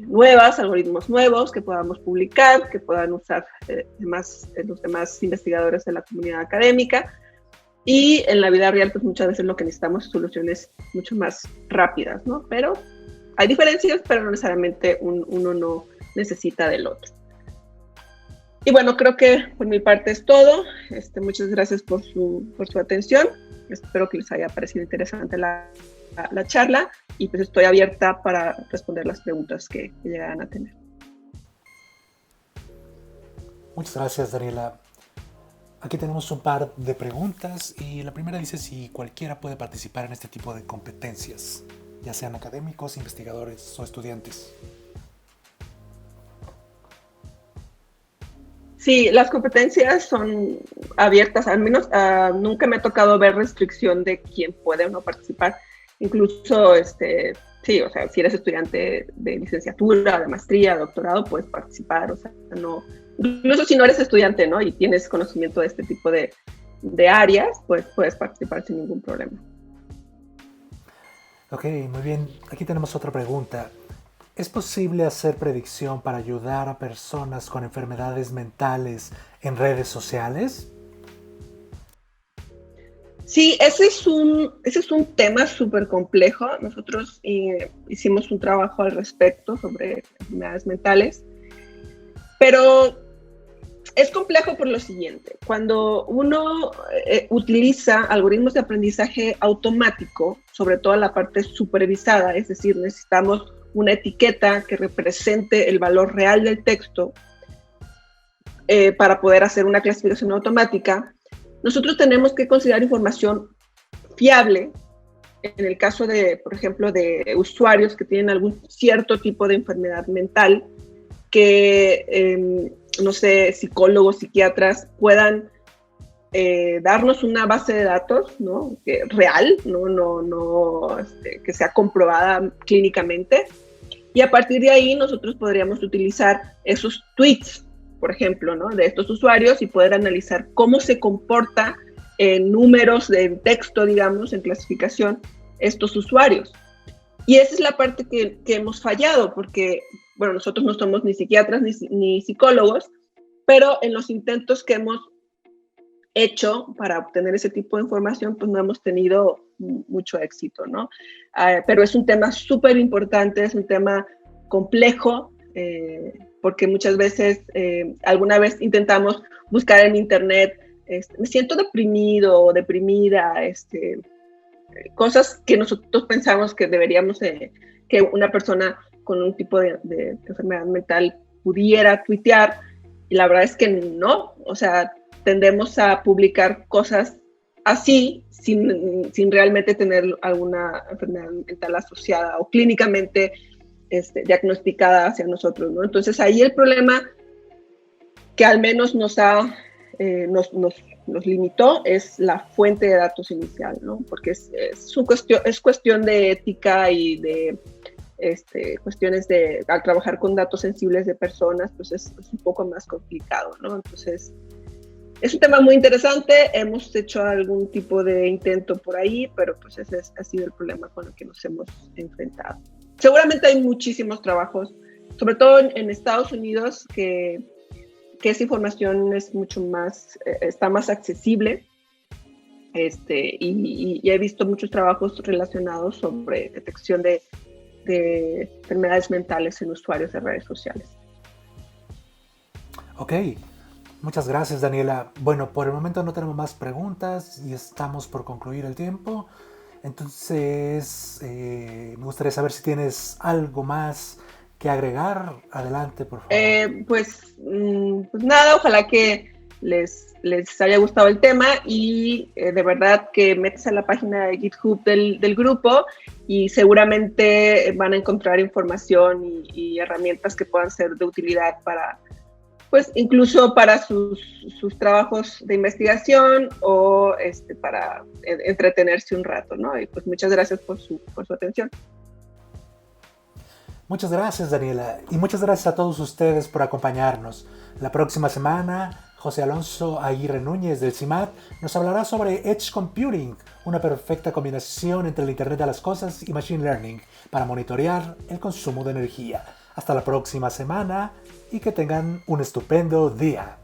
nuevas, algoritmos nuevos que podamos publicar, que puedan usar los demás investigadores de la comunidad académica. Y en la vida real, pues muchas veces lo que necesitamos es soluciones mucho más rápidas, ¿no? Pero hay diferencias, pero no necesariamente uno no necesita del otro. Y bueno, creo que por mi parte es todo. Muchas gracias por su atención. Espero que les haya parecido interesante la charla y pues estoy abierta para responder las preguntas que llegaran a tener. Muchas gracias, Daniela. Aquí tenemos un par de preguntas y la primera dice si cualquiera puede participar en este tipo de competencias, ya sean académicos, investigadores o estudiantes. Sí, las competencias son abiertas, al menos nunca me ha tocado ver restricción de quién puede o no participar. Incluso, sí, o sea, si eres estudiante de licenciatura, de maestría, doctorado, puedes participar, o sea, no, incluso si no eres estudiante, ¿no? Y tienes conocimiento de este tipo de áreas, pues puedes participar sin ningún problema. Ok, muy bien. Aquí tenemos otra pregunta. ¿Es posible hacer predicción para ayudar a personas con enfermedades mentales en redes sociales? Sí, ese es un tema súper complejo. Nosotros hicimos un trabajo al respecto sobre enfermedades mentales, pero es complejo por lo siguiente. Cuando uno utiliza algoritmos de aprendizaje automático, sobre todo la parte supervisada, es decir, necesitamos una etiqueta que represente el valor real del texto para poder hacer una clasificación automática, nosotros tenemos que considerar información fiable en el caso de, por ejemplo, de usuarios que tienen algún cierto tipo de enfermedad mental, que, no sé, psicólogos, psiquiatras puedan darnos una base de datos, ¿no? Real, no que sea comprobada clínicamente, y a partir de ahí nosotros podríamos utilizar esos tweets, por ejemplo, ¿no? De estos usuarios y poder analizar cómo se comporta en números de texto, digamos, en clasificación, estos usuarios. Y esa es la parte que hemos fallado, porque, bueno, nosotros no somos ni psiquiatras ni psicólogos, pero en los intentos que hemos hecho para obtener ese tipo de información, pues no hemos tenido mucho éxito, ¿no? Pero es un tema súper importante, es un tema complejo, porque muchas veces, alguna vez intentamos buscar en internet, me siento deprimido o deprimida, cosas que nosotros pensamos que deberíamos, que una persona con un tipo de enfermedad mental pudiera tuitear, y la verdad es que no, o sea, tendemos a publicar cosas así sin realmente tener alguna enfermedad mental asociada o clínicamente diagnosticada hacia nosotros, ¿no? Entonces ahí el problema que al menos nos limitó es la fuente de datos inicial, ¿no? Porque es cuestión de ética y de cuestiones de, al trabajar con datos sensibles de personas, pues es un poco más complicado, ¿no? Entonces, es un tema muy interesante, hemos hecho algún tipo de intento por ahí, pero pues ese ha sido el problema con el que nos hemos enfrentado. Seguramente hay muchísimos trabajos, sobre todo en Estados Unidos, que esa información es mucho más, está más accesible, y he visto muchos trabajos relacionados sobre detección de enfermedades mentales en usuarios de redes sociales. Ok, muchas gracias, Daniela. Bueno, por el momento no tenemos más preguntas y estamos por concluir el tiempo. Entonces, me gustaría saber si tienes algo más que agregar. Adelante, por favor. Pues nada, ojalá que les haya gustado el tema y de verdad que metas a la página de GitHub del grupo y seguramente van a encontrar información y herramientas que puedan ser de utilidad para, pues incluso para sus trabajos de investigación o para entretenerse un rato, ¿no? Y pues muchas gracias por su atención. Muchas gracias, Daniela, y muchas gracias a todos ustedes por acompañarnos. La próxima semana, José Alonso Aguirre Núñez del CIMAD nos hablará sobre Edge Computing, una perfecta combinación entre el Internet de las Cosas y Machine Learning para monitorear el consumo de energía. Hasta la próxima semana y que tengan un estupendo día.